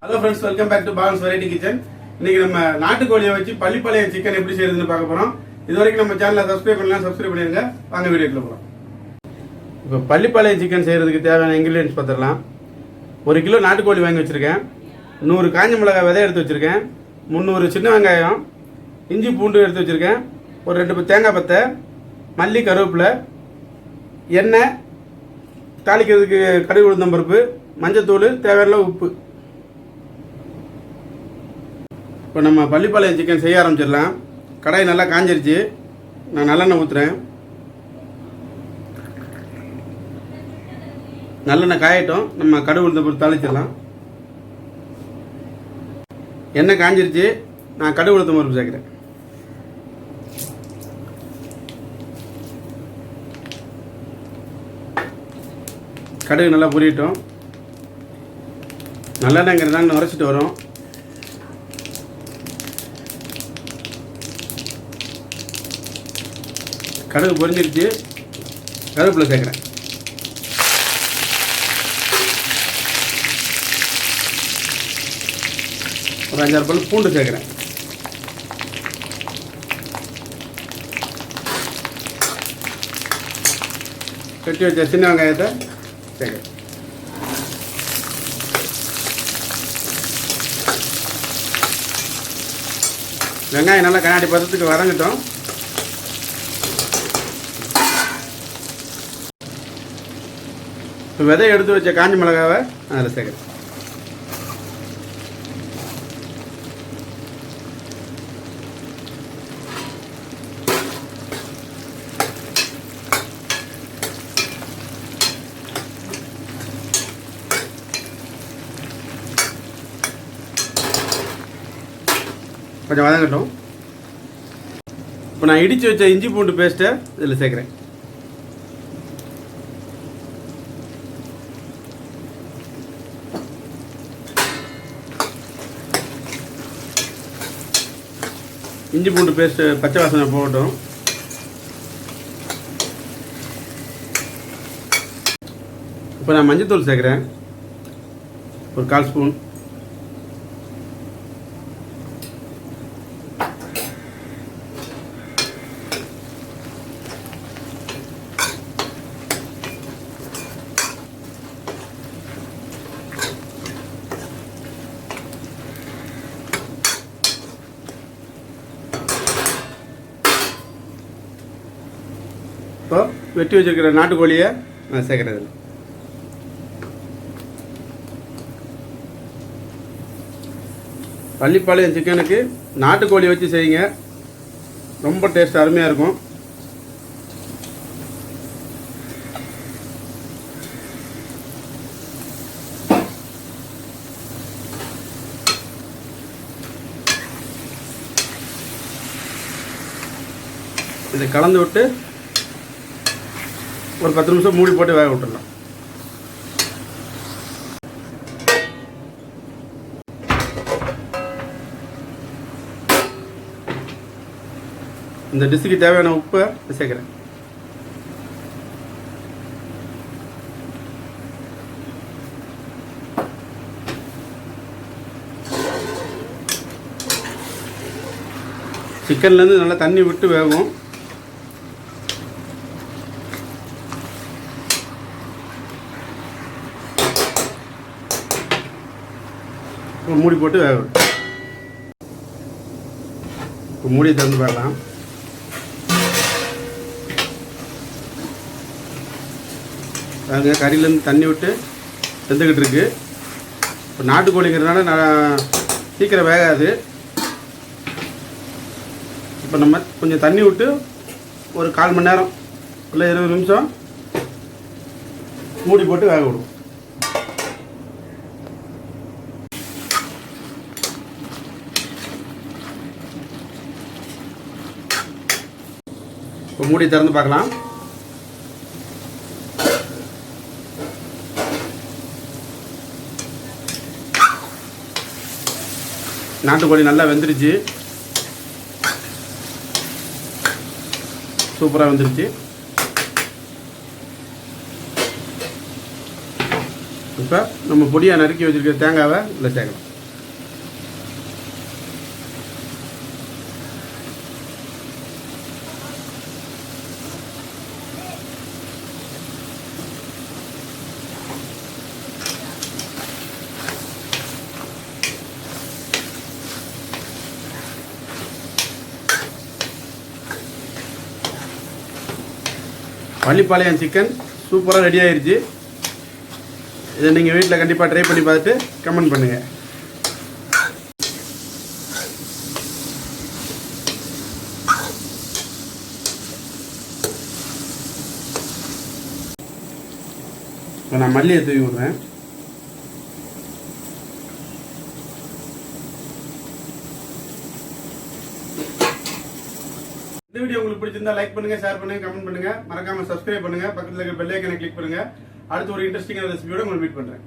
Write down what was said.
Hello friends, welcome back to Balan's variety kitchen. இன்னைக்கு நம்ம நாட்டுக்கோழியை வச்சு பள்ளிப்பாளையம் சிக்கன் எப்படி செய்யறதுன்னு பார்க்க போறோம். இது வரைக்கும் நம்ம சேனலை சப்ஸ்கிரைப் பண்ணலாம், சப்ஸ்கிரைப் பண்ணிருங்க. வாங்க வீடியோக்குள்ள போகலாம். இப்போ பள்ளிப்பாளையம் சிக்கன் செய்யறதுக்கு தேவையான இன்கிரீடியன்ஸ் பார்த்துடலாம். 1 கிலோ நாட்டுக்கோழி வாங்கி வச்சிருக்கேன். 100 காஞ்ச மிளகாய் விதை எடுத்து வச்சிருக்கேன். 300 சின்ன வெங்காயம், இஞ்சி பூண்டு எடுத்து வச்சிருக்கேன். ஒரு 2 தேங்காய் பத்தை, மல்லி, கருவேப்பிலை, எண்ணெய், தாளிக்கிறதுக்கு கடுகு உளுந்தம் பருப்பு, மஞ்சத்தூள், தேவையான உப்பு. இப்போ நம்ம பள்ளிப்பாளையம் சிக்கன் செய்ய ஆரம்பிச்சிடலாம். கடாய் நல்லா காஞ்சிருச்சு. நான் நல்லெண்ணெய் ஊற்றுறேன். நல்லெண்ணெய் காயட்டும். நம்ம கடுகு உளுந்தம் பருப்பு தாளிச்சிடலாம். எண்ணெய் காஞ்சிருச்சு. நான் கடுகு உளுந்தம் பருப்பு சேர்க்குறேன். கடுகு நல்லா பொரியட்டும். நல்லெண்ணெய்ங்கிறதாங்க நுரைச்சிட்டு வரும். கடுகு பொரிஞ்சிருச்சு. கருவேப்பிலை சேர்க்குறேன். ஒரு 5-6 பல் பூண்டு சேர்க்குறேன். கட்டி வச்ச சின்ன வெங்காயத்தை சேர்க்குறேன். வெங்காயம் நல்லா கண்ணாடி பதத்துக்கு வதங்கட்டும். விதை எடுத்து வச்ச காஞ்ச மிளகாவை அதில் சேர்க்குறேன். கொஞ்சம் வதங்கட்டும். இப்போ நான் இடித்து வச்ச இஞ்சி பூண்டு பேஸ்ட்டை இதில் சேர்க்குறேன். இஞ்சி பூண்டு பேஸ்ட்டு பச்சை வாசனை போகட்டும். இப்போ நான் மஞ்சத்தூள் சேர்க்குறேன். ஒரு 1/4 ஸ்பூன். இப்போ வெட்டி வச்சிருக்கிற நாட்டுக்கோழியை நான் சேர்க்குறது. பள்ளிப்பாளையம் சிக்கனுக்கு நாட்டுக்கோழி வச்சு செய்யுங்க. ரொம்ப டேஸ்ட் அருமையாக இருக்கும். இதை கலந்து விட்டு ஒரு 10 நிமிஷம் மூடி போட்டு வேக விட்டுடலாம். இந்த டிஷ்ஷுக்கு தேவையான உப்பை சேர்க்குறேன். சிக்கன்லேருந்து நல்லா தண்ணி விட்டு வேகும். மூடி போட்டு வேக விடும். இப்போ மூடி திறந்து பார்க்கலாம். அங்கே கறியிலேருந்து தண்ணி விட்டு வெந்துக்கிட்டு இருக்கு. இப்போ நாட்டுக்கோழிங்கிறதுனால நான் சீக்கிரம் வேகாது. இப்போ நம்ம கொஞ்சம் தண்ணி விட்டு ஒரு 1/4 மணி நேரம் இல்லை 20 நிமிஷம் மூடி போட்டு வேக விடுவோம். இப்போ மூடி திறந்து பார்க்கலாம். நாட்டுக்கோழி நல்லா வெந்துருச்சு. சூப்பராக வெந்துருச்சு. இப்போ நம்ம பொடியாக நறுக்கி வச்சுருக்க தேங்காவை இதில் சேர்க்கலாம். பள்ளிப்பாளையம் சிக்கன் சூப்பராக ரெடி ஆயிருச்சு. இதை நீங்கள் வீட்டில் கண்டிப்பாக ட்ரை பண்ணி பார்த்துட்டு கமெண்ட் பண்ணுங்கள். இப்போ நான் மல்லியை தூவி விடுறேன். இந்த வீடியோ உங்களுக்கு பிடிச்சிருந்தா லைக் பண்ணுங்க, ஷேர் பண்ணுங்க, கமெண்ட் பண்ணுங்க, மறக்காம சப்ஸ்கிரைப் பண்ணுங்க, பக்கத்துல இருக்க பெல் ஐகானை கிளிக் பண்ணுங்க. அடுத்து ஒரு இன்ட்ரெஸ்டிங்கான ரெசிபியோட உங்களை மீட் பண்றேன்.